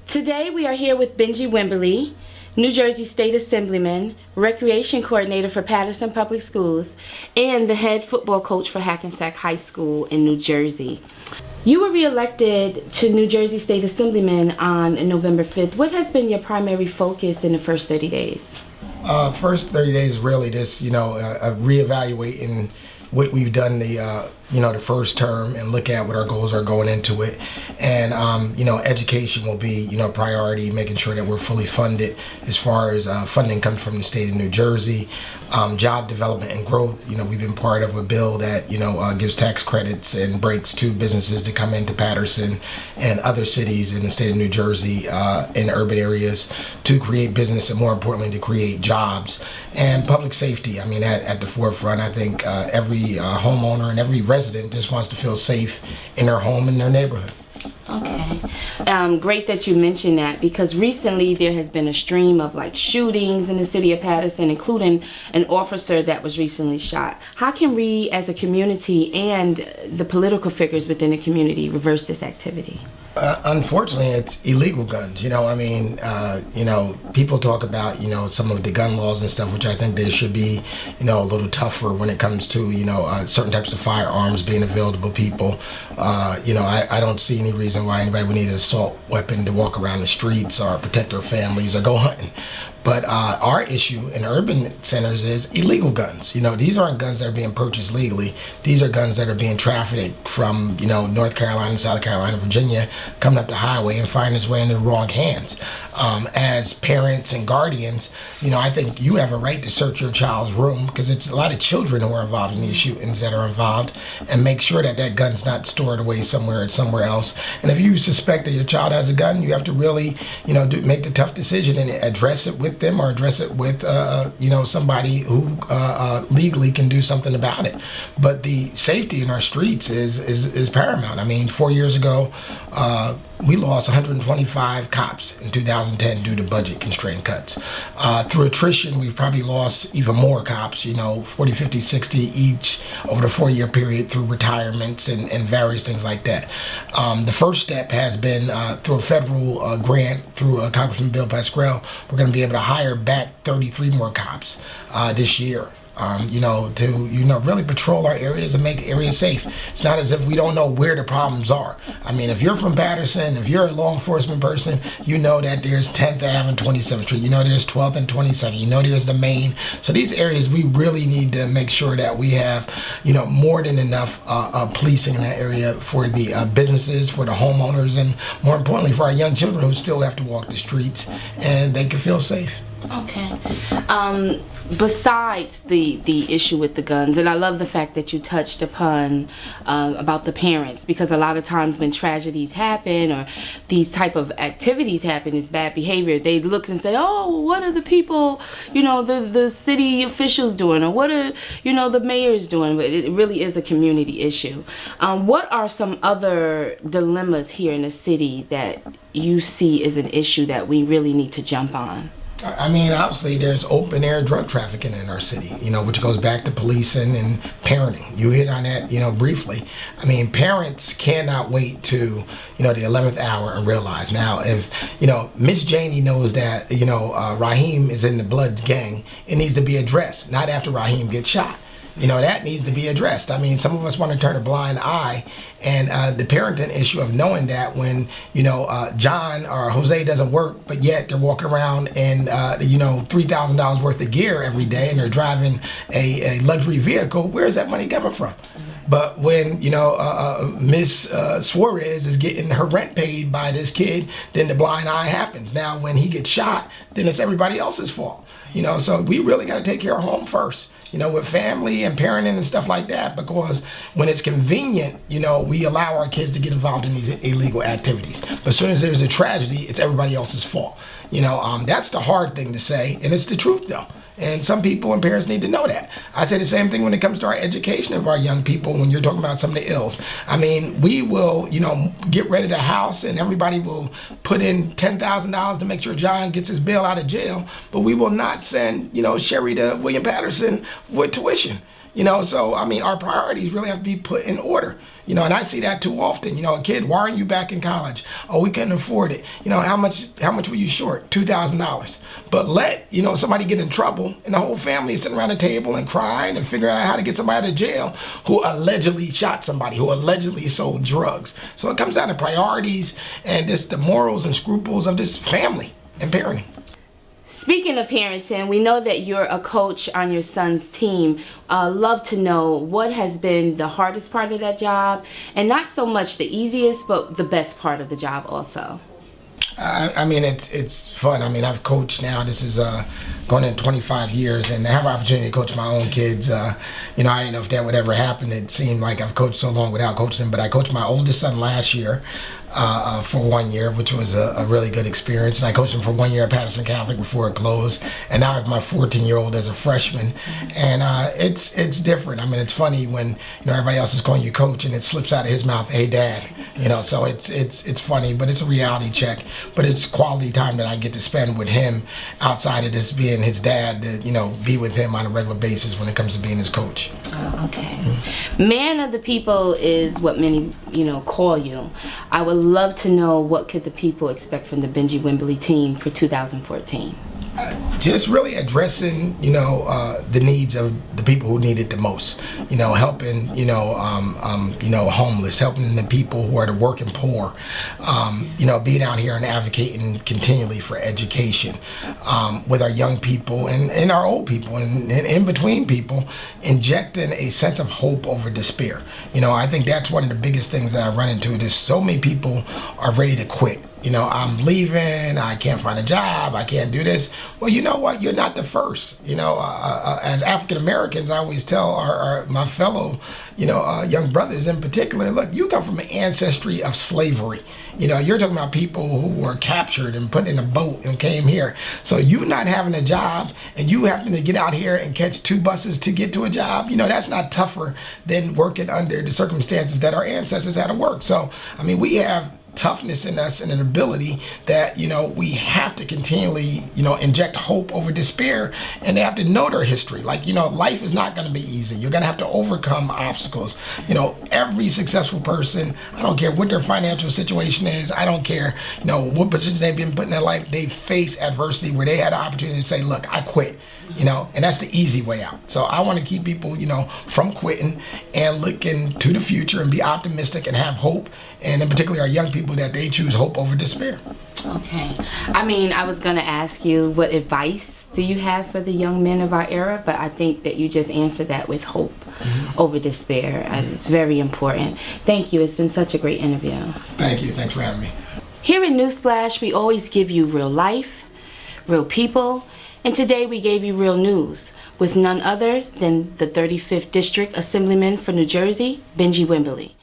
Today we are here with Benjie Wimberly, New Jersey State Assemblyman, Recreation Coordinator for Paterson Public Schools, and the head football coach for Hackensack High School in New Jersey. You were re-elected to New Jersey State Assemblyman on November 5th. What has been your primary focus in the first 30 days? First 30 days really just, reevaluating what we've done the first term and look at what our goals are going into it. And, education will be, priority, making sure that we're fully funded as far as funding comes from the state of New Jersey. Job development and growth, we've been part of a bill that, gives tax credits and breaks to businesses to come into Paterson and other cities in the state of New Jersey in urban areas to create business and more importantly to create jobs. And public safety, at the forefront. I think every homeowner and every resident just wants to feel safe in their home and their neighborhood. Okay. Great that you mentioned that, because recently there has been a stream of shootings in the city of Paterson, including an officer that was recently shot. How can we as a community and the political figures within the community reverse this activity? Unfortunately, it's illegal guns. People talk about, some of the gun laws and stuff, which I think they should be, a little tougher when it comes to, certain types of firearms being available to people. I don't see any reason why anybody would need an assault weapon to walk around the streets or protect their families or go hunting. But our issue in urban centers is illegal guns. These aren't guns that are being purchased legally. These are guns that are being trafficked from, North Carolina, South Carolina, Virginia, coming up the highway and finding its way into the wrong hands. As parents and guardians, I think you have a right to search your child's room, because it's a lot of children who are involved in these shootings that are involved, and make sure that that gun's not stored away somewhere else. And if you suspect that your child has a gun, you have to really, make the tough decision and address it with them or address it with, somebody who legally can do something about it. But the safety in our streets is paramount. 4 years ago, we lost 125 cops in 2010 due to budget constraint cuts. Through attrition, we've probably lost even more cops, 40, 50, 60 each over the 4-year period through retirements and various things like that. The first step has been through a federal grant through Congressman Bill Pascrell, we're going to be able to hire back 33 more cops this year. To really patrol our areas and make areas safe. It's not as if we don't know where the problems are. If you're from Paterson, if you're a law enforcement person, you know that there's 10th Ave and 27th Street. There's 12th and 22nd. There's the Main. So these areas, we really need to make sure that we have, more than enough policing in that area for the businesses, for the homeowners, and more importantly for our young children who still have to walk the streets and they can feel safe. Okay. Besides the issue with the guns, and I love the fact that you touched upon about the parents, because a lot of times when tragedies happen or these type of activities happen, is bad behavior, they look and say, oh, what are the people, the city officials doing, or what are, the mayors doing? But it really is a community issue. What are some other dilemmas here in the city that you see as an issue that we really need to jump on? Obviously there's open air drug trafficking in our city, which goes back to policing and parenting. You hit on that, briefly. Parents cannot wait to, the 11th hour and realize. Now, if, Miss Janie knows that, Raheem is in the Bloods gang, it needs to be addressed, not after Raheem gets shot. That needs to be addressed. Some of us want to turn a blind eye, and the parenting issue of knowing that when, John or Jose doesn't work, but yet they're walking around in, $3,000 worth of gear every day, and they're driving a luxury vehicle, where's that money coming from? But when, Miss Suarez is getting her rent paid by this kid, then the blind eye happens. Now, when he gets shot, then it's everybody else's fault. So we really got to take care of home first. With family and parenting and stuff like that, because when it's convenient, we allow our kids to get involved in these illegal activities. But as soon as there's a tragedy, it's everybody else's fault. That's the hard thing to say, and it's the truth though. And some people and parents need to know that. I say the same thing when it comes to our education of our young people when you're talking about some of the ills. We will, get rid of the house and everybody will put in $10,000 to make sure John gets his bail out of jail, but we will not send, Sherry to William Patterson with tuition. You know, so I mean, our priorities really have to be put in order. You know, and I see that too often. You know, a kid, why aren't you back in college? Oh, we couldn't afford it. You know, how much were you short? $2,000. But let, you know, somebody get in trouble and the whole family is sitting around the table and crying and figuring out how to get somebody out of jail who allegedly shot somebody, who allegedly sold drugs. So it comes down to priorities and just the morals and scruples of this family and parenting. Speaking of parenting, we know that you're a coach on your son's team. Love to know what has been the hardest part of that job, and not so much the easiest, but the best part of the job also. I mean, it's fun. I mean, I've coached now. This is going in 25 years, and to have an opportunity to coach my own kids, you know, I didn't know if that would ever happen. It seemed like I've coached so long without coaching them, but I coached my oldest son last year for 1 year, which was a really good experience. And I coached him for 1 year at Patterson Catholic before it closed. And now I have my 14-year-old as a freshman, and it's different. I mean, it's funny when, you know, everybody else is calling you coach, and it slips out of his mouth, "Hey, Dad." You know, so it's funny, but it's a reality check. But it's quality time that I get to spend with him outside of just being his dad. To, you know, be with him on a regular basis when it comes to being his coach. Oh, okay. Man of the people is what many, you know, call you. I would love to know, what could the people expect from the Benjie Wimberly team for 2014? Just really addressing, you know, the needs of the people who need it the most. You know, helping, you know, homeless, helping the people who are the working poor. You know, being out here and advocating continually for education with our young people and our old people and in between people, injecting a sense of hope over despair. You know, I think that's one of the biggest things that I run into. Is so many people are ready to quit. You know, I'm leaving, I can't find a job, I can't do this. Well, you know what? You're not the first. You know, as African Americans, I always tell my fellow, you know, young brothers in particular, look, you come from an ancestry of slavery. You know, you're talking about people who were captured and put in a boat and came here. So you not having a job and you having to get out here and catch 2 buses to get to a job, you know, that's not tougher than working under the circumstances that our ancestors had to work. So, I mean, we have toughness in us and an ability that, you know, we have to continually, you know, inject hope over despair, and they have to know their history. Like, you know, life is not going to be easy. You're going to have to overcome obstacles. You know, every successful person, I don't care what their financial situation is, I don't care, you know, what position they've been put in their life, they face adversity where they had an opportunity to say, look, I quit. You know, and that's the easy way out. So I want to keep people, you know, from quitting and looking to the future and be optimistic and have hope. And in particular, our young people, that they choose hope over despair. Okay. I mean, I was going to ask you, what advice do you have for the young men of our era? But I think that you just answered that with hope over despair. It's very important. Thank you. It's been such a great interview. Thank you. Thanks for having me. Here in Nusplash, we always give you real life, real people, and today we gave you real news with none other than the 35th District Assemblyman for New Jersey, Benjie Wimberly.